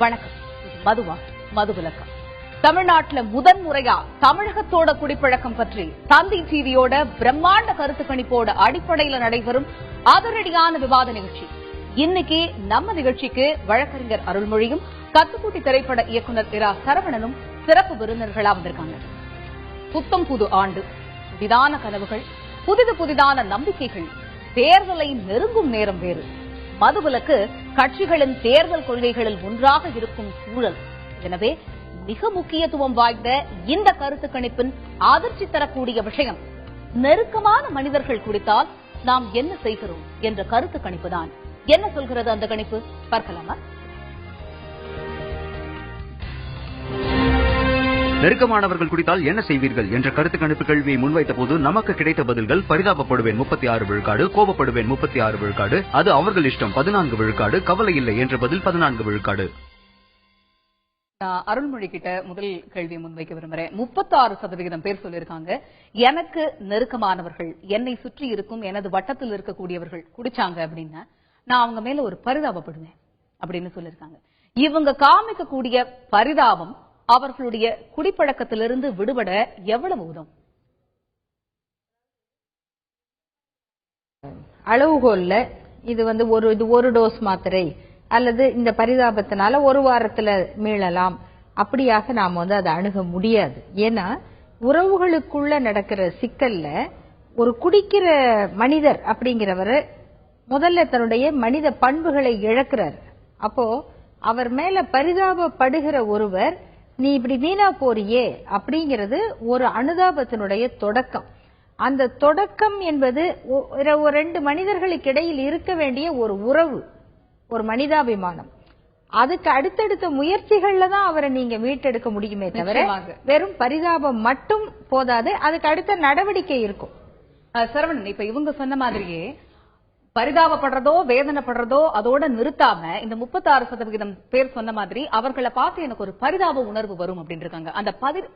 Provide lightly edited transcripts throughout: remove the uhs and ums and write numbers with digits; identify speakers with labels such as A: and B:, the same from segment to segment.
A: வணக்கம். மதுவா மதுவிலக்கம் தமிழ்நாட்டுல முதன்முறையா தமிழகத்தோட குடிப்பழக்கம் பற்றி தந்தி டிவியோட பிரம்மாண்ட கருத்து கணிப்போட அடிப்படையில் நடைபெறும் அதிரடியான விவாத நிகழ்ச்சி. இன்னைக்கு நம்ம நிகழ்ச்சிக்கு வழக்கறிஞர் அருள்மொழியும் கத்துக்குட்டி திரைப்பட இயக்குநர் இரா சரவணனும் சிறப்பு விருந்தினர்களா வந்திருக்காங்க. புத்தம் புது ஆண்டு, புதிதான கனவுகள், புதிதான நம்பிக்கைகள், தேர்தலை நெருங்கும் நேரம் வேறு. மதுவிலக்கு கட்சிகளின் தேர்தல் கொள்கைகளில் ஒன்றாக இருக்கும் சூழல். எனவே மிக முக்கியத்துவம் வாய்ந்த இந்த கருத்து கணிப்பின் அதிர்ச்சி தரக்கூடிய விஷயம், நெருக்கமான மனிதர்கள் குடித்தால் நாம் என்ன செய்கிறோம் என்ற கருத்து கணிப்பு தான். என்ன சொல்கிறது அந்த கணிப்பு பார்க்கலாமா?
B: நெருக்கமானவர்கள் குடித்தால் என்ன செய்வீர்கள் என்ற கருத்து கணிப்பு கேள்வியை முன்வைத்த போது நமக்கு கிடைத்த பதில்கள்: பரிதாபப்படுவேன் 36 விழுக்காடு, கோபப்படுவேன் 36 விழுக்காடு, அது அவர்கள் இஷ்டம் 14 விழுக்காடு, கவலை இல்லை என்ற பதில் 14 விழுக்காடு.
A: அருள்மொழி கிட்ட முதல் கேள்வியை முன்வைக்க விரும்புறேன். 36% பேர் சொல்லியிருக்காங்க, எனக்கு நெருக்கமானவர்கள், என்னை சுற்றி இருக்கும் எனது வட்டத்தில் இருக்கக்கூடியவர்கள் குடிச்சாங்க அப்படின்னா நான் அவங்க மேல ஒரு பரிதாபப்படுவேன் அப்படின்னு சொல்லியிருக்காங்க. இவங்க காமிக்கக்கூடிய பரிதாபம் அவர்களுடைய குடிப்பழக்கத்திலிருந்து விடுபட எவ்வளவு உதவும்?
C: அளவுகோல்ல இது ஒரு டோஸ் மாத்திரை அல்லது இந்த பரிதாபத்தினால ஒரு வாரத்துல மீளலாம், அப்படியாக நாம அதை அணுக முடியாது. ஏன்னா உறவுகளுக்குள்ள நடக்கிற சிக்கல்ல ஒரு குடிக்கிற மனிதர் அப்படிங்கிறவர் முதல்ல தன்னுடைய மனித பண்புகளை இழக்கிறார். அப்போ அவர் மேல பரிதாபப்படுகிற ஒருவர், நீ இப்படி வீணா போறியே அப்படிங்கிறது ஒரு அனுதாபத்தினுடைய தொடக்கம். அந்த தொடக்கம் என்பது ஒரு ரெண்டு மனிதர்களுக்கு இடையில் இருக்க வேண்டிய ஒரு உறவு, ஒரு மனிதாபிமானம். அதுக்கு அடுத்தடுத்த முயற்சிகள்ல தான் அவரை நீங்க மீட்டெடுக்க முடியுமே தவிர வெறும் பரிதாபம் மட்டும் போதாது, அதுக்கு அடுத்த நடவடிக்கை இருக்கும்.
A: சரவணன், இப்ப இவங்க சொன்ன மாதிரியே பரிதாபப்படுறதோ வேதனைப்படுறதோ அதோட நிறுத்தாம இந்த 36% பேர் சொன்ன மாதிரி அவர்களை பார்த்து எனக்கு ஒரு பரிதாப உணர்வு வரும் அப்படின்னு இருக்காங்க. அந்த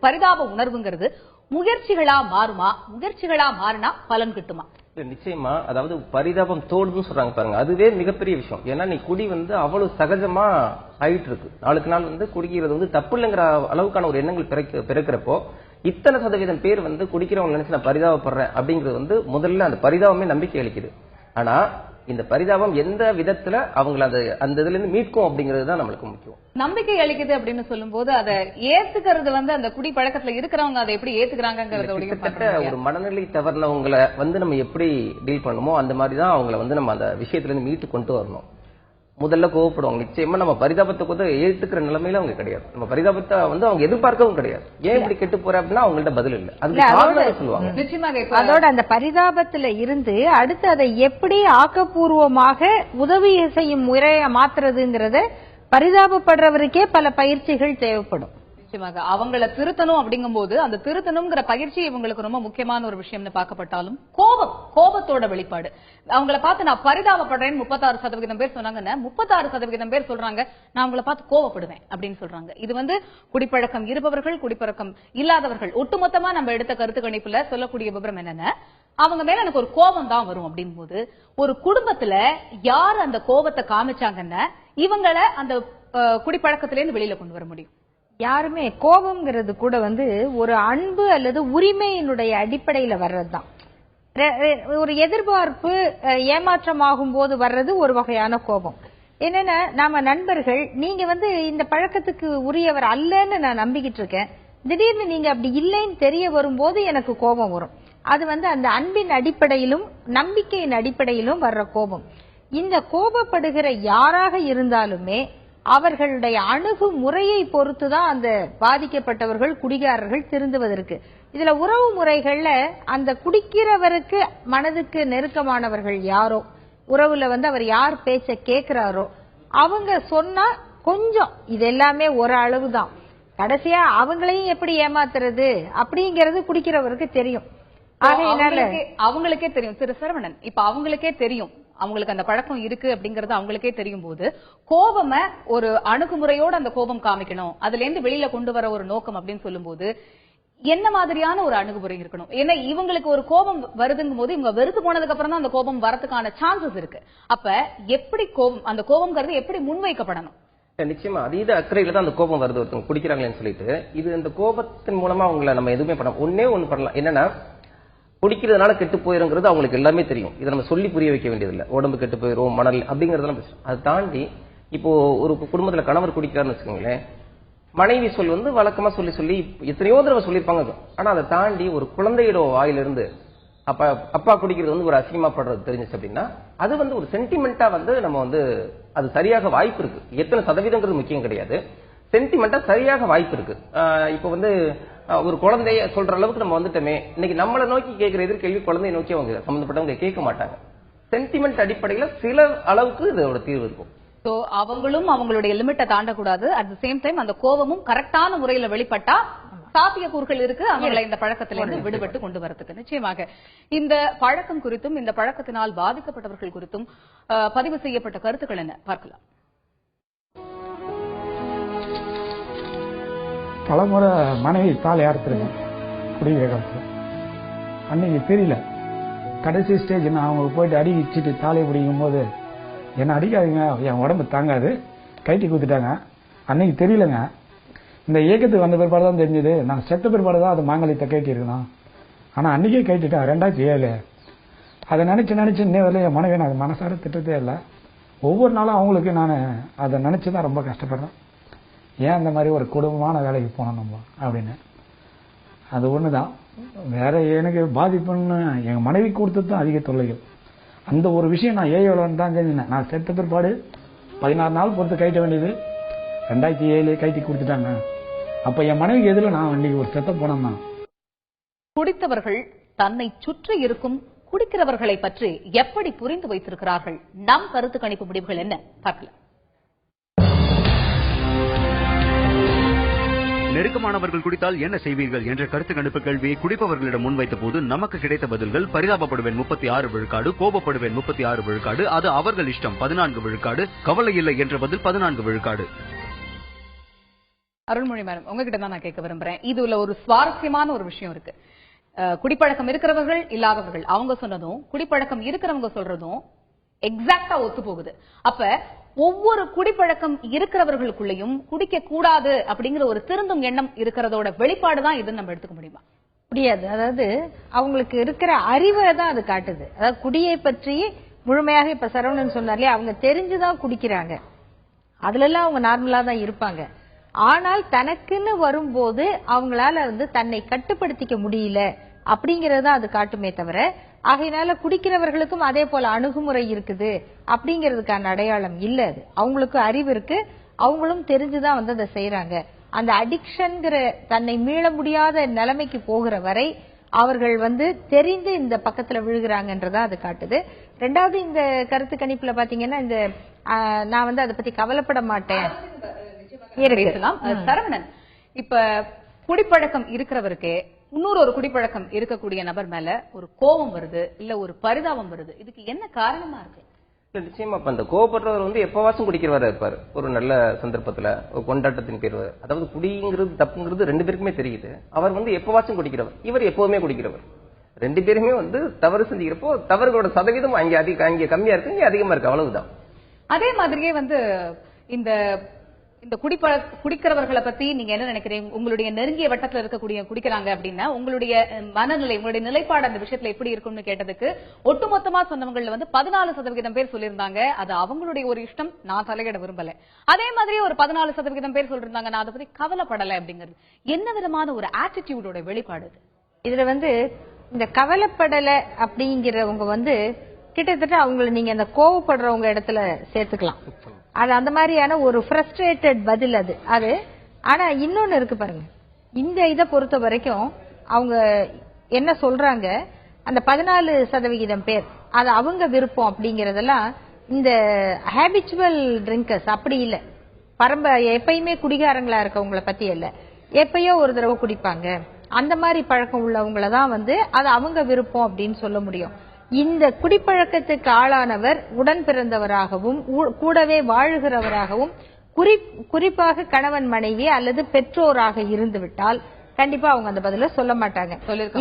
A: பரிதாப உணர்வுங்கிறது முயற்சிகளா மாறுமா? முயற்சிகளா மாறினா பலன் கிட்டுமா?
D: நிச்சயமா. அதாவது பரிதாபம் தோடுன்னு சொல்றாங்க பாருங்க, அதுவே மிகப்பெரிய விஷயம். ஏன்னா நீ குடி அவ்வளவு சகஜமா ஆயிட்டு இருக்கு. நாளுக்கு நாள் குடிக்கிறது தப்பு இல்லைங்கிற அளவுக்கான ஒரு எண்ணங்கள் பிறக்கிறப்போ இத்தனை சதவீதம் பேர் குடிக்கிறவங்க நினைச்சு நான் பரிதாபப்படுறேன் அப்படிங்கிறது முதல்ல அந்த பரிதாபமே நம்பிக்கை அளிக்குது. ஆனா இந்த பரிதாபம் எந்த விதத்துல அவங்களை அந்த இதுல இருந்து மீட்கும் அப்படிங்கிறது தான் நம்மளுக்கு முக்கியம்.
A: நம்பிக்கை அளிக்குது அப்படின்னு சொல்லும் போது அதை ஏத்துக்கிறது அந்த குடி பழக்கத்துல இருக்கிறவங்க அதை எப்படி ஏத்துக்கிறாங்க?
D: ஒரு மனநிலை தவறினவங்களை நம்ம எப்படி டீல் பண்ணணுமோ அந்த மாதிரி தான் அவங்களை நம்ம அந்த விஷயத்துல இருந்து மீட்டு கொண்டு வரணும். முதல்ல கோவப்படுவாங்க. நிச்சயமா நம்ம பரிதாபத்தை கூட ஏத்துக்கிற நிலைமையில அவங்க கிடையாது. நம்ம பரிதாபத்தை அவங்க எதிர்பார்க்கவும் கிடையாது. ஏன் இப்படி கெட்டு போற அப்படின்னா அவங்கள்ட்ட பதில் இல்ல, அதுக்கு சொல்லுவாங்க.
C: அதோட அந்த பரிதாபத்துல இருந்து அடுத்து அதை எப்படி ஆக்கப்பூர்வமாக உதவி செய்யும் முறையை மாத்துறதுங்கிறத பரிதாபப்படுறவருக்கே பல பயிற்சிகள் தேவைப்படும்.
A: அவங்கள திருத்தணும் அப்படிங்கும் போது அந்த திருத்தணுங்கிற பயிற்சி இவங்களுக்கு ரொம்ப முக்கியமான ஒரு விஷயம்னு பார்க்கப்பட்டாலும் கோபத்தோட வெளிப்பாடு. அவங்கள பார்த்து நான் பரிதாபப்படுறேன் 36% பேர் சொன்னாங்கன்னா 36% பேர் சொல்றாங்க நான் அவங்கள பார்த்து கோவப்படுவேன் அப்படின்னு சொல்றாங்க. இது குடிப்பழக்கம் இருப்பவர்கள், குடிப்பழக்கம் இல்லாதவர்கள் ஒட்டுமொத்தமா நம்ம எடுத்த கருத்து கணிப்புல சொல்லக்கூடிய விவரம் என்னன்னா, அவங்க மேல எனக்கு ஒரு கோபம் தான் வரும் அப்படின் போது ஒரு குடும்பத்துல யார் அந்த கோபத்தை காமிச்சாங்கன்னா இவங்கள அந்த குடிப்பழக்கத்திலேருந்து வெளியில கொண்டு வர முடியும்.
C: யாருமே கோபம்ங்கிறது கூட ஒரு அன்பு அல்லது உரிமையினுடைய அடிப்படையில வர்றதுதான். ஒரு எதிர்பார்ப்பு ஏமாற்றமாகும் போது வர்றது ஒரு வகையான கோபம். என்னன்னா நாம நண்பர்கள், நீங்க இந்த பழக்கத்துக்கு உரியவர் அல்லன்னு நான் நம்பிக்கிட்டு இருக்கேன், திடீர்னு நீங்க அப்படி இல்லைன்னு தெரிய வரும்போது எனக்கு கோபம் வரும். அது அந்த அன்பின் அடிப்படையிலும் நம்பிக்கையின் அடிப்படையிலும் வர்ற கோபம். இந்த கோபப்படுகிற யாராக இருந்தாலுமே அவர்களுடைய அணுகுமுறையை பொறுத்துதான் அந்த பாதிக்கப்பட்டவர்கள் குடிகாரர்கள் திருந்துவதற்கு. இதுல உறவு முறைகள்ல அந்த குடிக்கிறவருக்கு மனதுக்கு நெருக்கமானவர்கள் யாரோ, உறவுல அவர் யார் பேச்ச கேட்கிறாரோ அவங்க சொன்னா கொஞ்சம் இது எல்லாமே ஒரு அளவுதான். கடைசியா அவங்களையும் எப்படி ஏமாத்துறது அப்படிங்கறது குடிக்கிறவருக்கு தெரியும்.
A: அவங்களுக்கே தெரியும். திரு சரவணன், இப்ப அவங்களுக்கே தெரியும், அவங்களுக்கு அந்த பழக்கம் இருக்கு அப்படிங்கறது அவங்களுக்கே தெரியும் போது கோபம ஒரு அணுகுமுறையோட அந்த கோபம் காமிக்கணும், அதுல இருந்து வெளியில கொண்டு வர ஒரு நோக்கம் அப்படின்னு சொல்லும் போது என்ன மாதிரியான ஒரு அணுகுமுறை இருக்கணும்? ஏன்னா இவங்களுக்கு ஒரு கோபம் வருதுங்கும் போது இவங்க வெறுத்து போனதுக்கு அப்புறம் தான் அந்த கோபம் வரதுக்கான சான்சஸ் இருக்கு. அப்ப எப்படி கோபம், அந்த கோபம்ங்கிறது எப்படி முன்வைக்கப்படணும்?
D: நிச்சயமா அதீத அக்கறையில தான் அந்த கோபம் வருது ஒருத்தவங்க குடிக்கிறாங்களேன்னு சொல்லிட்டு. இது இந்த கோபத்தின் மூலமா அவங்களை நம்ம எதுவுமே பண்ணலாம். ஒண்ணே ஒண்ணு பண்ணலாம், என்னன்னா குடிக்கிறதுனால கெட்டு போயிருங்கிறது அவங்களுக்கு எல்லாமே தெரியும். இதை நம்ம சொல்லி புரிய வைக்க வேண்டியதில்லை. உடம்பு கெட்டு போயிரும், மணல் அப்படிங்கறதெல்லாம் பேசுறோம். அதை தாண்டி இப்போ ஒரு குடும்பத்துல கணவர் குடிக்கிறாருன்னு வச்சுக்கோங்களேன், மனைவி சொல் வந்து வழக்கமா சொல்லி சொல்லி எத்தனையோ தடவை சொல்லியிருப்பாங்க. ஆனா அதை தாண்டி ஒரு குழந்தையோட வாயிலிருந்து அப்பா குடிக்கிறது வந்து ஒரு அசிங்கமாப்படுறது தெரிஞ்சிச்சு அப்படின்னா அது வந்து ஒரு சென்டிமெண்டா வந்து நம்ம வந்து அது சரியாக வாய்ப்பு இருக்கு. எத்தனை சதவீதங்கிறது முக்கியம் கிடையாது, சென்டிமெண்டா சரியாக வாய்ப்பு இருக்கு. இப்ப வந்து ஒரு குழந்தைய சொல்ற அளவுக்கு நம்ம வந்துட்டோமே, இன்னைக்கு நம்மளை நோக்கி கேட்கிற எதிர்கேள்வி குழந்தைய நோக்கி அவங்க சம்பந்தப்பட்டவங்க கேட்க மாட்டாங்க. சென்டிமெண்ட் அடிப்படையில சில அளவுக்கு இதோட தீர்வு இருக்கும்.
A: சோ அவங்களும் அவங்களுடைய லிமிட்டை தாண்டக்கூடாது. அட் தி சேம் டைம் அந்த கோபமும் கரெக்டான முறையில வெளிப்பட்டா சாத்தியக்கூறுகள் இருக்கு அவங்களை இந்த பழக்கத்திலிருந்து விடுபட்டு கொண்டு வரதுக்கு. நிச்சயமாக இந்த பழக்கம் குறித்தும் இந்த பழக்கத்தினால் பாதிக்கப்பட்டவர்கள் குறித்தும் பதிவு செய்யப்பட்ட கருத்துக்கள் என்ன பார்க்கலாம்.
E: பலமுறை மனைவி தாலி அறுத்துருங்க குடிக்கிற காலத்தில். அன்னைக்கு தெரியல, கடைசி ஸ்டேஜ் நான் அவங்க போயிட்டு அடிச்சுட்டு தாலியை பிடிக்கும் போது என்னை அடிக்காதீங்க, என் உடம்பு தாங்காது, கைட்டி குத்துட்டாங்க. அன்னைக்கு தெரியலங்க. இந்த இயக்கத்துக்கு வந்த பிற்பாடு தான் தெரிஞ்சது, நான் செத்த பிற்பாடு தான் அது மாங்கல்யத்தை கைட்டிருக்கணும். ஆனால் அன்னைக்கே கைட்டிட்டேன் 2007. அதை நினைச்சு இன்னே வரல என் மனைவி நான் மனசார திட்டத்தே இல்லை. ஒவ்வொரு நாளும் அவங்களுக்கு நான் அதை நினைச்சு தான் ரொம்ப கஷ்டப்படுறேன். ஏன் அந்த மாதிரி ஒரு குடும்பமான வேலைக்கு போனோம் நம்ம அப்படின்னு. அது ஒன்று தான். வேற எனக்கு பாதிப்புன்னு எங்கள் மனைவி கொடுத்தது தான் அதிக தொல்லைகள். அந்த ஒரு விஷயம் நான் ஏயோலன்னு தான் தெரிஞ்சினேன். நான் செத்த பிற்பாடு 16 நாள் பொறுத்து கைட்ட வேண்டியது 2007 கைட்டி கொடுத்துட்டாங்க. அப்ப என் மனைவிக்கு எதிர நான் இன்னைக்கு ஒரு செத்த போனேன் தான்.
A: குடித்தவர்கள் தன்னை சுற்றி இருக்கும் குடிக்கிறவர்களை பற்றி எப்படி புரிந்து வைத்திருக்கிறார்கள்? நம் கருத்து கணிப்பு முடிவுகள் என்ன பார்க்கலாம்.
B: நெருக்கமானவர்கள் குடித்தால் என்ன செய்வீர்கள் என்ற கருத்து கணிப்பு கேள்வியை குடிப்பவர்களிடம் முன்வைத்த போது நமக்கு கிடைத்த பதில்கள்: பரிதாபப்படுவேன் 36 விழுக்காடு, கோபப்படுவேன் 36 விழுக்காடு, அது அவர்கள் இஷ்டம் 14 விழுக்காடு, கவலை இல்லை என்ற பதில் 14 விழுக்காடு.
A: அருள்மொழி மேடம், உங்ககிட்ட தான் நான் கேட்க விரும்புறேன். இதுல ஒரு சுவாரஸ்யமான ஒரு விஷயம் இருக்கு. குடிப்பழக்கம் இருக்கிறவர்கள் இல்லாதவர்கள் அவங்க சொன்னதும் குடிப்பழக்கம் இருக்கிறவங்க சொல்றதும் எக்ஸாக்டா ஒத்து போகுது. அப்ப ஒவ்வொரு குடிப்பழக்கம் இருக்கிறவர்களுக்குள்ளேயும் குடிக்க கூடாது அப்படிங்கிற ஒரு திருந்தும் எண்ணம் இருக்கிறதோட வெளிப்பாடுதான் இதுன்னு நம்ம எடுத்துக்க முடியுமா?
C: முடியாது. அதாவது அவங்களுக்கு இருக்கிற அறிவை தான் அது காட்டுது. அதாவது குடியை பற்றி முழுமையாக இப்ப சரவணன் சொன்னார்லயே, அவங்க தெரிஞ்சுதான் குடிக்கிறாங்க, அதுல எல்லாம் அவங்க நார்மலா தான் இருப்பாங்க. ஆனால் தனக்குன்னு வரும்போது அவங்களால தன்னை கட்டுப்படுத்திக்க முடியல அப்படிங்கறத அது காட்டுமே தவிர, ஆகையினால குடிக்கிறவர்களுக்கும் அதே போல அணுகுமுறை இருக்குது அப்படிங்கிறதுக்கான அடையாளம் இல்ல. அது அவங்களுக்கு அறிவு இருக்கு, அவங்களும் தெரிஞ்சுதான் அதை செய்யறாங்க. அந்த அடிக்ஷன்ங்கிற தன்னை மீள முடியாத நிலைமைக்கு போகிற வரை அவர்கள் தெரிந்து இந்த பக்கத்துல விழுகிறாங்கன்றதா அது காட்டுது. ரெண்டாவது, இந்த கருத்து கணிப்புல பாத்தீங்கன்னா இந்த நான் அதை பத்தி கவலைப்பட மாட்டேன்.
A: சரவணன், இப்ப குடிப்பழக்கம் இருக்கிறவருக்கே இன்னொரு ஒரு குடிப்பழக்கம் இருக்கக்கூடிய நபர் மேல ஒரு கோபம் வருது, இல்ல ஒரு பரிதாபம் வருது, இதுக்கு என்ன காரணமா இருக்கு?
D: நிச்சயமா அந்த கோபப்படுறவர் எப்பவாச்சும் குடிக்கிறவரா இருப்பாரு. ஒரு நல்ல சந்தர்ப்பத்துல ஒரு கொண்டாட்டத்தின் பேர், அதாவது குடிங்கிறது தப்புங்கிறது ரெண்டு பேருக்குமே தெரியுது. அவர் எப்பவாச்சும் குடிக்கிறவர், இவர் எப்பவுமே குடிக்கிறவர். ரெண்டு பேருமே தவறு செஞ்சுக்கிறப்போ தவறுகளோட சதவீதம் அங்கே கம்மியா இருக்கு, இங்க அதிகமா இருக்கு, அவ்வளவுதான்.
A: அதே மாதிரியே இந்த இந்த குடிக்கிறவர்களை பத்தி நீங்க என்ன நினைக்கிறீங்க? உங்களுடைய நெருங்கிய வட்டத்துல இருக்கக்கூடிய குடிக்கிறாங்க அப்படின்னா உங்களுடைய மனநிலை, உங்களுடைய நிலைப்பாடு அந்த விஷயத்துல எப்படி இருக்கும்னு கேட்டதுக்கு ஒட்டுமொத்தமா சொன்னவங்கள்ல 14% பேர் சொல்லியிருந்தாங்க அது அவங்களுடைய ஒரு இஷ்டம், நான் தலையிட விரும்பல. அதே மாதிரி ஒரு 14% பேர் சொல்லிருந்தாங்க நான் அதை பத்தி கவலைப்படலை அப்படிங்கிறது. என்ன விதமான ஒரு ஆட்டிடியூடோட வெளிப்பாடு
C: இதுல? இந்த கவலைப்படலை அப்படிங்கிறவங்க கிட்டத்தட்ட அவங்களை நீங்க அந்த கோவப்படுறவங்க இடத்துல சேர்த்துக்கலாம். அது அந்த மாதிரியான ஒரு ஃப்ரஸ்ட்ரேட்டட் பதில் அது. ஆனா இன்னொன்னு இருக்கு பாருங்க, இந்த இதை பொறுத்த வரைக்கும் அவங்க என்ன சொல்றாங்க, அந்த 14% பேர் அது அவங்க விருப்பம் அப்படிங்கறதெல்லாம் இந்த ஹேபிச்சுவல் ட்ரிங்கர்ஸ் அப்படி இல்ல. எப்பயுமே குடிகாரங்களா இருக்கவங்களை பத்தி இல்ல, எப்பயோ ஒரு தடவை குடிப்பாங்க அந்த மாதிரி பழக்கம் உள்ளவங்களதான் அது அவங்க விருப்பம் அப்படின்னு சொல்ல முடியும். இந்த குடிப்பழக்கத்துக்கு ஆளானவர் உடன் பிறந்தவராகவும் கூடவே வாழுகிறவராகவும் குறிப்பாக கணவன் மனைவி அல்லது பெற்றோராக இருந்து விட்டால் கண்டிப்பா அவங்க அந்த பதில சொல்ல மாட்டாங்க.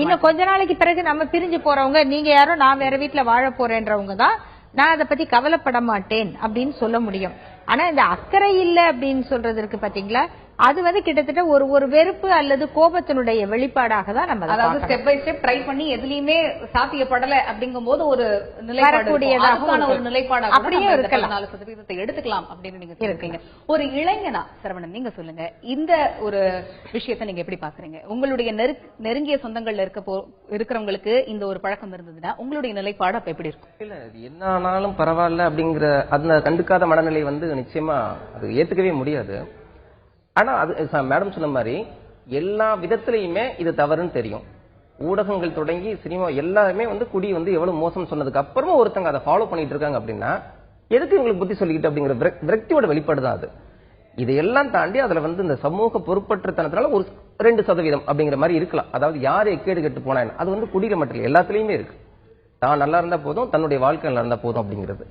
C: இன்னும் கொஞ்ச நாளைக்கு பிறகு நம்ம பிரிஞ்சு போறவங்க, நீங்க யாரும் நான் வேற வீட்டுல வாழ போறேன்றவங்க தான் நான் அதை பத்தி கவலைப்பட மாட்டேன் அப்படின்னு சொல்ல முடியும். ஆனா இந்த அக்கறை இல்ல அப்படின்னு சொல்றது இருக்கு பாத்தீங்களா, அது வந்து கிட்டத்தட்ட ஒரு வெறுப்பு அல்லது கோபத்தினுடைய வெளிப்பாடாக தான் நம்ம
A: அதாவது ஸ்டெப் பை ஸ்டெப் ட்ரை பண்ணி எதுலயுமே சாத்தியப்படல அப்படிங்கும் போது ஒரு நிலைப்பாடான ஒரு நிலைப்பாடாக அப்படியே இருக்கலாம். 4% எடுத்துக்கலாம் அப்படின்னு நீங்க இருக்கீங்க. ஒரு இளைஞனா சரவணன் நீங்க சொல்லுங்க, இந்த ஒரு விஷயத்தை நீங்க எப்படி பாக்குறீங்க? உங்களுடைய நெருங்கிய சொந்தங்கள்ல இருக்கிறவங்களுக்கு இந்த ஒரு பழக்கம் இருந்ததுன்னா உங்களுடைய நிலைப்பாடு அப்ப எப்படி இருக்கும்?
D: இல்ல என்ன ஆனாலும் பரவாயில்ல அப்படிங்கிற அந்த கண்டுக்காத மனநிலை வந்து நிச்சயமா அது ஏத்துக்கவே முடியாது. ஆனா அது மேடம் சொன்ன மாதிரி எல்லா விதத்திலையுமே இது தவறுன்னு தெரியும். ஊடகங்கள் தொடங்கி சினிமா எல்லாருமே வந்து குடி வந்து எவ்வளவு மோசம் சொன்னதுக்கு அப்புறமா ஒருத்தங்க அதை ஃபாலோ பண்ணிட்டு இருக்காங்க அப்படின்னா எதுக்கு இவங்களுக்கு புத்தி சொல்லிக்கிட்டு அப்படிங்கிற விரக்தியோட வெளிப்பாடு தான் அது. இதையெல்லாம் தாண்டி அதுல வந்து இந்த சமூக பொறுப்பற்றத்தனத்தினால ஒரு 2% அப்படிங்கிற மாதிரி இருக்கலாம். அதாவது யார் எக்கேடு கெட்டு போனா அது வந்து குடியில மட்டும் இல்லை, எல்லாத்துலயுமே இருக்கு. தான் நல்லா இருந்தா போதும், தன்னுடைய வாழ்க்கை நல்லா இருந்தா போதும் அப்படிங்கிறது.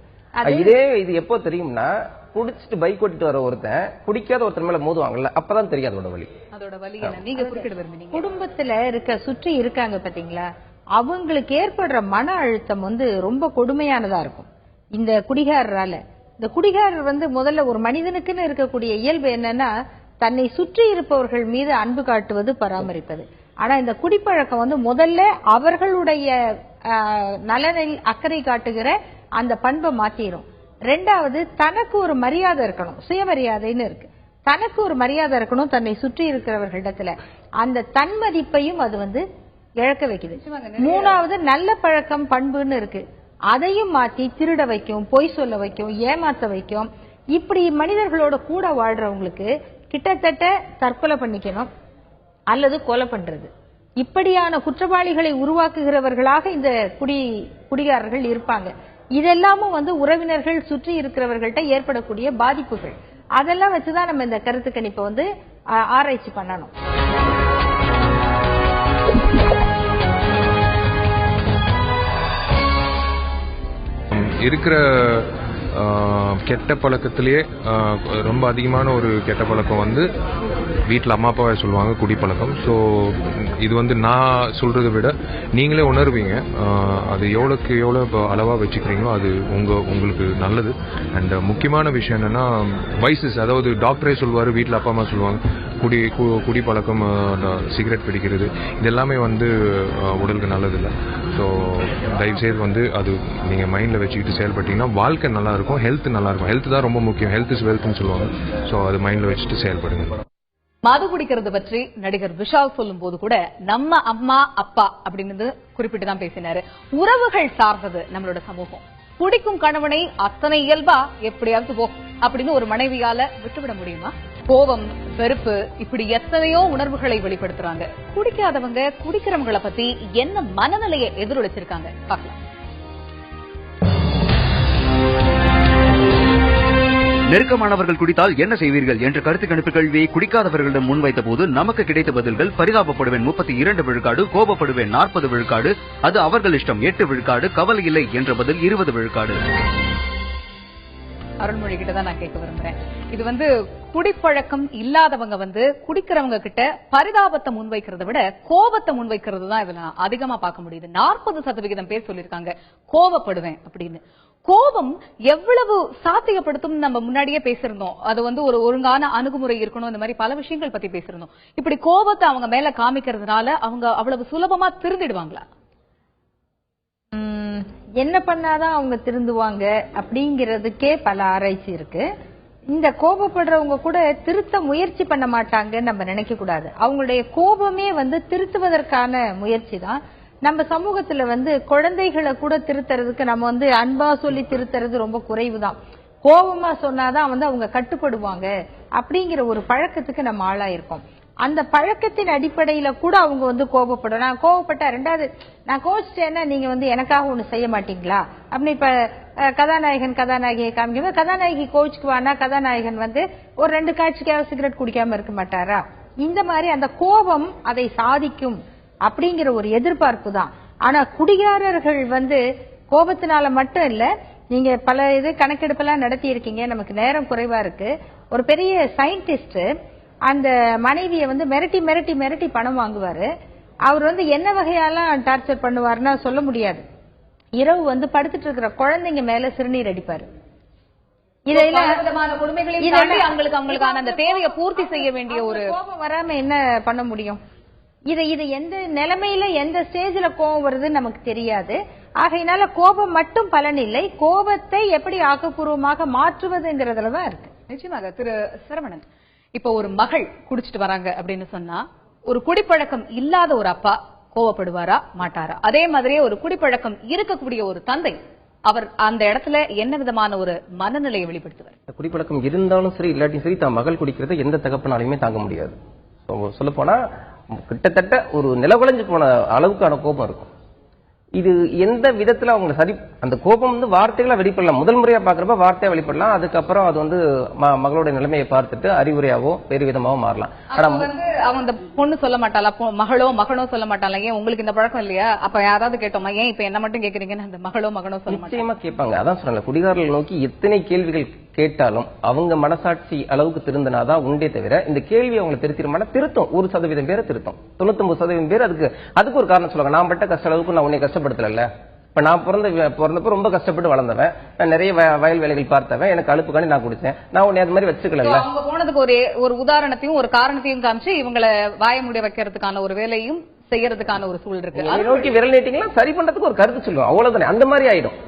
D: இது எப்போ தெரியும்னா, குடிச்சிட்டு பைக் ஓட்டிட்டு வர ஒருத்தன் குடிக்காத ஒருத்தர் மேல மோதுவாங்கல்ல, அப்பதான் தெரியாது அதோட வலி.
A: நீங்க குறிப்பிட விரும்புறீங்க,
C: குடும்பத்துல சுற்றி இருக்காங்க பாத்தீங்களா, அவங்களுக்கு ஏற்படுற மன அழுத்தம் வந்து ரொம்ப கொடுமையானதா இருக்கும் இந்த குடிகாரரால. இந்த குடிகாரர் வந்து முதல்ல ஒரு மனிதனுக்குன்னு இருக்கக்கூடிய இயல்பு என்னன்னா, தன்னை சுற்றி இருப்பவர்கள் மீது அன்பு காட்டுவது, பராமரிப்பது. ஆனா இந்த குடிப்பழக்கம் வந்து முதல்ல அவர்களுடைய நலனில் அக்கறை காட்டுகிற அந்த பண்பை மாத்திரும். ரெண்டாவது, தனக்கு ஒரு மரியாதை இருக்கணும், சுயமரியாதைன்னு இருக்கு, தனக்கு ஒரு மரியாதை இருக்கணும் தன்னை சுற்றி இருக்கிறவர்களிடத்துல. அந்த தன்மதிப்பையும் அது வந்து இழக்க வைக்குது. மூணாவது, நல்ல பழக்கம் பண்புன்னு இருக்கு, அதையும் மாத்தி திருட வைக்கும், பொய் சொல்ல வைக்கும், ஏமாத்த வைக்கும். இப்படி மனிதர்களோட கூட வாழ்றவங்களுக்கு கிட்டத்தட்ட தற்கொலை பண்ணிக்கணும் அல்லது கொலை பண்றது, இப்படியான குற்றவாளிகளை உருவாக்குகிறவர்களாக இந்த குடிகாரர்கள் இருப்பாங்க. இதெல்லாமும் வந்து உறவினர்கள் சுற்றி இருக்கிறவர்கள்ட்ட ஏற்படக்கூடிய பாதிப்புகள். அதெல்லாம் வச்சுதான் நம்ம இந்த கருத்து கணிப்பை வந்து ஆராய்ச்சி பண்ணணும்.
F: இருக்கிற கெட்ட பழக்கத்திலேயே ரொம்ப அதிகமான ஒரு கெட்ட பழக்கம் வந்து வீட்டில் அம்மா அப்பாவே சொல்லுவாங்க குடிப்பழக்கம். ஸோ இது வந்து நான் சொல்றதை விட நீங்களே உணர்வீங்க, அது எவ்வளோக்கு எவ்வளோ இப்போ அளவாக வச்சுக்கிறீங்களோ அது உங்களுக்கு நல்லது. அண்ட் முக்கியமான விஷயம் என்னன்னா வைசஸ், அதாவது டாக்டரே சொல்லுவார், வீட்டில் அப்பா அம்மா சொல்லுவாங்க குடிப்பழக்கம், சிகரெட் பிடிக்கிறது, இது எல்லாமே வந்து உடலுக்கு நல்லதில்லை. ஸோ தயவுசெய்து வந்து அது நீங்கள் மைண்டில் வச்சுக்கிட்டு செயல்பட்டீங்கன்னா வாழ்க்கை நல்லா இருக்கும், ஹெல்த் நல்லா இருக்கும். ஹெல்த் தான் ரொம்ப முக்கியம், ஹெல்த் இஸ் வெல்த்னு சொல்லுவாங்க. ஸோ அது மைண்டில் வச்சுட்டு செயல்படுங்க.
A: மது குடிக்கிறது பற்றி நடிகர் விஷால் சொல்லும் போது கூட நம்ம அம்மா அப்பா அப்படின்னு குறிப்பிட்டு தான் பேசினாரு. உறவுகள் சார்ந்தது நம்மளோட சமூகம். குடிக்கும் கணவனை அத்தனை இயல்பா எப்படியாவது போ அப்படின்னு ஒரு மனைவியால விட்டுவிட முடியுமா? கோபம், வெறுப்பு, இப்படி எத்தனையோ உணர்வுகளை வெளிப்படுத்துறாங்க. குடிக்காதவங்க குடிக்கிறவங்களை பத்தி என்ன மனநிலையை எதிரொலிச்சிருக்காங்க பார்க்கலாம்.
B: நெருக்கமானவர்கள் குடித்தால் என்ன செய்வீர்கள் என்ற கருத்து கணிப்பு கேள்வியை குடிக்காதவர்களிடம் முன்வைத்த போது நமக்கு கிடைத்த பதில்கள்: பரிதாபப்படுவேன் 32 விழுக்காடு, கோபப்படுவேன் 40 விழுக்காடு, அது அவர்கள் இஷ்டம் 8 விழுக்காடு, கவலை இல்லை என்ற பதில் 20 விழுக்காடு.
A: அருள்மொழி கிட்ட தான் நான் கேட்க விரும்புறேன். இது வந்து குடிப்பழக்கம் இல்லாதவங்க வந்து குடிக்கிறவங்க கிட்ட பரிதாபத்தை முன்வைக்கிறத விட கோபத்தை முன்வைக்கிறது தான் இதுல அதிகமா பார்க்க முடியுது. 40% பேர் சொல்லிருக்காங்க கோபப்படுவேன் அப்படின்னு. கோபம் எவ்வளவு சாத்தியப்படுத்தும் நம்ம முன்னாடியே பேசிருந்தோம். அது வந்து ஒரு ஒழுங்கான அணுகுமுறை இருக்கணும், இந்த மாதிரி பல விஷயங்கள் பத்தி பேசிருந்தோம். இப்படி கோபத்தை அவங்க மேல காமிக்கிறதுனால அவங்க அவ்வளவு சுலபமா திருந்திடுவாங்களா?
C: என்ன பண்ணாதான் அவங்க திருந்துவாங்க அப்படிங்கிறதுக்கே பல ஆராய்ச்சி இருக்கு. இந்த கோபப்படுறவங்க கூட திருத்த முயற்சி பண்ண மாட்டாங்கன்னு நம்ம நினைக்க கூடாது. அவங்களுடைய கோபமே வந்து திருத்துவதற்கான முயற்சி தான். நம்ம சமூகத்துல வந்து குழந்தைகளை கூட திருத்துறதுக்கு நம்ம வந்து அன்பா சொல்லி திருத்துறது ரொம்ப குறைவுதான். கோபமா சொன்னாதான் வந்து அவங்க கட்டுப்படுவாங்க அப்படிங்கிற ஒரு பழக்கத்துக்கு நம்ம ஆளாயிருக்கோம். அந்த பழக்கத்தின் அடிப்படையில கூட அவங்க வந்து கோபப்படும். நான் கோபப்பட்டா ரெண்டாவது நான் கோச்சிட்டேன்னா நீங்க வந்து எனக்காக ஒண்ணு செய்ய மாட்டீங்களா அப்படின்னு இப்ப கதாநாயகியை காமிக்கும். கதாநாயகி கோச்சுக்குவானா, கதாநாயகன் வந்து ஒரு 2 காட்சிக்காக சிகரெட் குடிக்காம இருக்க மாட்டாரா? இந்த மாதிரி அந்த கோபம் அதை சாதிக்கும் அப்படிங்கிற ஒரு எதிர்பார்ப்பு தான். ஆனா குடிகாரர்கள் வந்து கோபத்தினால மட்டும் இல்ல, நீங்க பல கணக்கெடுப்பெல்லாம் நடத்தி இருக்கீங்க, நமக்கு நேரம் குறைவா இருக்கு. ஒரு பெரிய சயின்டிஸ்ட் அந்த மனைவியை வந்து மிரட்டி மிரட்டி மிரட்டி பணம் வாங்குவாரு. அவர் வந்து என்ன வகையெல்லாம் டார்ச்சர் பண்ணுவாருன்னா சொல்ல முடியாது. இரவு வந்து படுத்துட்டு இருக்கிற குழந்தைங்க மேல சிறுநீர் அடிப்பாரு.
A: விதமான கொடுமைகளையும் தாண்டி அவங்களுக்கான அந்த தேவையை பூர்த்தி செய்ய வேண்டிய ஒரு
C: கோபம் வராம என்ன பண்ண முடியும்? இது எந்த நிலைமையில எந்த ஸ்டேஜ்ல கோபம் வருதுன்னு நமக்கு தெரியாது. ஆகையினால கோபம் மட்டும் பலன் இல்லை, கோபத்தை எப்படி ஆக்கப்பூர்வமாக மாற்றுவதுங்கிறதுலதான் இருக்கு.
A: நிச்சயமாக. திரு சரவணன், இப்ப ஒரு மகள் குடிச்சிட்டு வராங்க அப்படின்னு சொன்னா ஒரு குடிப்பழக்கம் இல்லாத ஒரு அப்பா கோவப்படுவாரா மாட்டாரா? அதே மாதிரியே ஒரு குடிப்பழக்கம் இருக்கக்கூடிய ஒரு தந்தை அவர் அந்த இடத்துல என்ன விதமான ஒரு மனநிலையை வெளிப்படுத்துவார்?
D: குடிப்பழக்கம் இருந்தாலும் சரி இல்லாட்டியும் சரி தான் மகள் குடிக்கிறத எந்த தகப்பனாலையுமே தாங்க முடியாது. சொல்ல போனா கிட்டத்தட்ட ஒரு நிலகுலைஞ்சு போன அளவுக்கான கோபம் இருக்கும். இது எந்த விதத்துல அவங்க சரி அந்த கோபம் வந்து வார்த்தைகளா வெளிப்படலாம். முதல் முறையா பாக்குறப்ப வார்த்தையா வெளிப்படலாம். அதுக்கப்புறம் அது வந்து மகளோட நிலைமையை பார்த்துட்டு அறிவுரையாவோ வேறு விதமாவோ மாறலாம். ஆனா
A: அவங்க அந்த பொண்ணு சொல்ல மாட்டாளா, மகளோ மகனோ சொல்ல மாட்டாளா, ஏன் உங்களுக்கு இந்த பழக்கம் இல்லையா? அப்ப யாராவது கேட்டோமா, ஏன் இப்ப என்ன மட்டும் கேக்குறீங்கன்னு அந்த மகளோ மகனோ சொல்ல
D: நிச்சயமா கேட்பாங்க. அதான் சொன்னேன், குடிகாரர்கள் நோக்கி எத்தனை கேள்விகள் கேட்டாலும் அவங்க மனசாட்சி அளவுக்கு திருந்தினாதான் உண்டே தவிர இந்த கேள்வி அவங்களை திருத்திருமானா திருத்தம் 1% பேரை திருத்தம். 99% பேர் அதுக்கு ஒரு காரணம் சொல்லுவாங்க. நான் பட்ட கஷ்ட அளவுக்கு நான் உன்னை கஷ்டப்படுத்தல. இப்ப நான் பிறந்தப்ப ரொம்ப கஷ்டப்பட்டு வளர்ந்தவன், நான் நிறைய வயல் வேலைகள் பார்த்தவன், எனக்கு அலுப்புக்காண்டி நான் குடிச்சேன், நான் உன்னை அது மாதிரி வச்சுக்கல.
A: அவங்க போனதுக்கு ஒரு உதாரணத்தையும் ஒரு காரணத்தையும் காமிச்சு இவங்களை வாய முடிய வைக்கிறதுக்கான ஒரு வேலையும் செய்யறதுக்கான ஒரு சூழல் இருக்கு.
D: அதை நோக்கி விரல் நீட்டிங்களா சரி பண்றதுக்கு ஒரு கருத்து சொல்லுவோம், அவ்வளவுதானே. அந்த மாதிரி ஆயிடும்.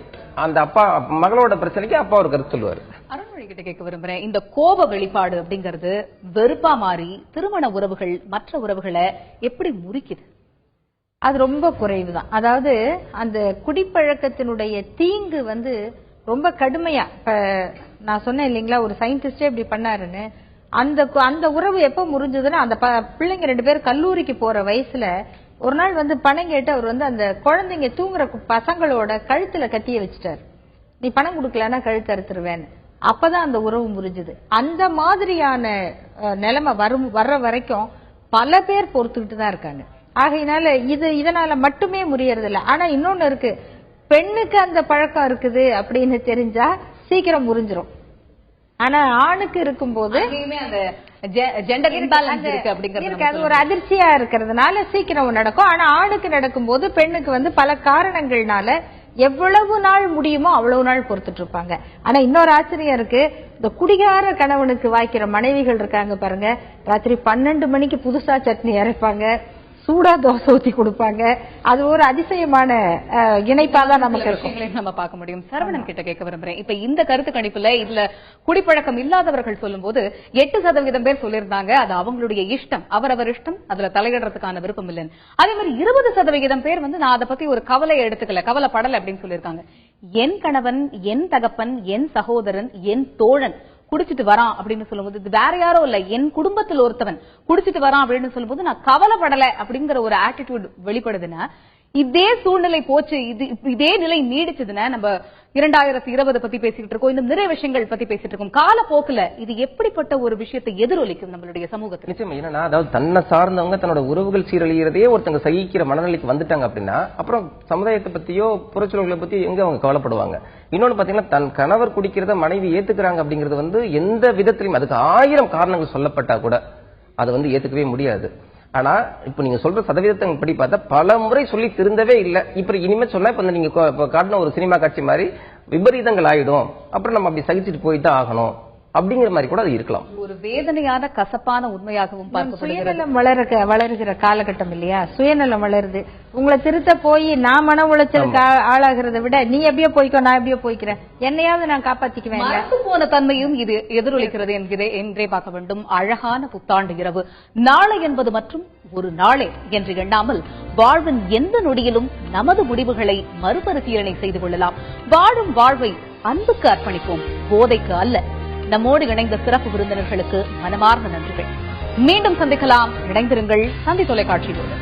D: அந்த அப்பா மகளோட பிரச்சனைக்கு அப்பா ஒரு கருத்து சொல்லுவாரு.
A: அருண்மொழி கிட்ட கேட்க விரும்புறேன், இந்த கோப வெளிப்பாடு அப்படிங்கிறது வெறுப்பா மாறி திருமண உறவுகள் மற்ற உறவுகளை எப்படி முறிக்குது?
C: அது ரொம்ப குறைவுதான். அதாவது அந்த குடிப்பழக்கத்தினுடைய தீங்கு வந்து ரொம்ப கடுமையா, இப்ப நான் சொன்னேன் இல்லைங்களா, ஒரு சயின்டிஸ்டே இப்படி பண்ணாருன்னு. அந்த உறவு எப்ப முறிஞ்சதுன்னா அந்த பிள்ளைங்க 2 பேரும் கல்லூரிக்கு போற வயசுல ஒரு நாள் வந்து பணம் கேட்டு அவர் வந்து அந்த குழந்தைங்க தூங்குற பசங்களோட கழுத்துல கத்திய வச்சுட்டாரு. நீ பணம் கொடுக்கலன்னா கழுத்து அறுத்துருவேன்னு. அப்பதான் அந்த உறவு முறிஞ்சுது. அந்த மாதிரியான நிலைமை வர்ற வரைக்கும் பல பேர் பொறுத்துக்கிட்டு தான் இருக்காங்க. ஆகையினால இதனால மட்டுமே முறியறது இல்லை. ஆனா இன்னொன்னு இருக்கு, பெண்ணுக்கு அந்த பழக்கம் இருக்குது அப்படின்னு தெரிஞ்சா சீக்கிரம் முறிஞ்சிரும். ஆனா ஆணுக்கு இருக்கும்போது அது ஒரு அதிர்ச்சியா இருக்கிறதுனால சீக்கிரம் நடக்கும். ஆனா ஆணுக்கு நடக்கும்போது பெண்ணுக்கு வந்து பல காரணங்கள்னால எவ்வளவு நாள் முடியுமோ அவ்வளவு நாள் பொறுத்துட்டு இருப்பாங்க. ஆனா இன்னொரு ஆச்சரியம் இருக்கு, இந்த குடிகார கணவனுக்கு வாய்க்கிற மனைவிகள் இருக்காங்க பாருங்க, ராத்திரி 12 மணிக்கு புதுசா சட்னி அரைப்பாங்க, சூடா தோசை ஊத்தி கொடுப்பாங்க. அது ஒரு அதிசயமான இணைப்பாதான் நமக்கு இருக்கும்.
A: நம்ம பார்க்க முடியும். சரவணன் கிட்ட கேட்க விரும்புறேன், இப்ப இந்த கருத்து கணிப்புல இதுல குடிப்பழக்கம் இல்லாதவர்கள் சொல்லும் போது 8% பேர் சொல்லியிருந்தாங்க அது அவங்களுடைய இஷ்டம், அவரவர் இஷ்டம், அதுல தலையிடுறதுக்கான விருப்பம் இல்லைன்னு. அதே மாதிரி 20% பேர் வந்து நான் அதை பத்தி ஒரு கவலையை எடுத்துக்கல, கவலைப்படல அப்படின்னு சொல்லியிருக்காங்க. என் கணவன், என் தகப்பன், என் சகோதரன், என் தோழன் குடிச்சிட்டு வரான் அப்படின்னு சொல்லும்போது இது வேற யாரோ இல்ல, என் குடும்பத்தில் ஒருத்தவன் குடிச்சிட்டு வரான் அப்படின்னு சொல்லும்போது நான் கவலைப்படல அப்படிங்கிற ஒரு ஆட்டிடியூட் வெளிப்படுதுன்னா, இதே சூழ்நிலை போச்சு, இதே நிலை நீடிச்சதுன்னா நம்ம 2020 பத்தி பேசிட்டு இருக்கோம், இன்னும் நிறைய விஷயங்கள் பத்தி பேசிட்டு இருக்கோம். காலப்போக்குல இது எப்படிப்பட்ட ஒரு விஷயத்தை எதிரொலிக்கும் நம்மளுடைய சமூகத்தில்?
D: நிச்சயமா. ஏன்னா அதாவது தன்னை சார்ந்தவங்க தன்னோட உறவுகள் சீரழிகிறதையே ஒருத்தங்க சகிக்கிற மனநிலைக்கு வந்துட்டாங்க அப்படின்னா அப்புறம் சமுதாயத்தை பத்தியோ புறச்சூழல்களை பத்தி எங்க அவங்க கவலைப்படுவாங்க? இன்னொன்னு பாத்தீங்கன்னா, தன் கணவர் குடிக்கிறத மனைவி ஏத்துக்கிறாங்க அப்படிங்கிறது வந்து எந்த விதத்திலையும் அதுக்கு 1000 காரணங்கள் சொல்லப்பட்டா கூட அது வந்து ஏத்துக்கவே முடியாது. ஆனா இப்ப நீங்க சொல்ற சதவீதத்தை படி பார்த்தா பல முறை சொல்லி திருந்தவே இல்லை. இப்ப இனிமே சொன்னா இப்ப நீங்க காட்டின ஒரு சினிமா காட்சி மாதிரி விபரீதங்கள் ஆயிடும், அப்புறம் நம்ம அப்படி சகிச்சுட்டு போய்தான் ஆகணும் அப்படிங்கிற மாதிரி கூட அது இருக்கலாம்.
A: ஒரு வேதனையான கசப்பான உண்மையாகவும்
C: சுயநலம் வளருகிற காலகட்டம் இல்லையா, சுயநலம் வளருது. உங்களை திருத்த போய் நான் மன உளைச்சலுக்கு ஆளாகிறத விட நீ எப்படியோ போய்க்கோ, நான் எப்படியோ போய்க்கிறேன், என்னையாவது நான் காப்பாத்திக்குவேன்.
A: போன தன்மையும் இது எதிரொலிக்கிறது என்றே பார்க்க வேண்டும். அழகான புத்தாண்டு இரவு நாளை என்பது மற்றும் ஒரு நாளே என்று எண்ணாமல் வாழ்வின் எந்த நொடியிலும் நமது முடிவுகளை மறுபரிசீலனை செய்து கொள்ளலாம். வாழும் வாழ்வை அன்புக்கு அர்ப்பணிப்போம், போதைக்கு அல்ல. நம்மோடு இணைந்த சிறப்பு விருந்தினர்களுக்கு மனமார்ந்த நன்றிகள். மீண்டும் சந்திக்கலாம். இணைந்திருங்கள் தந்தி தொலைக்காட்சியோடு.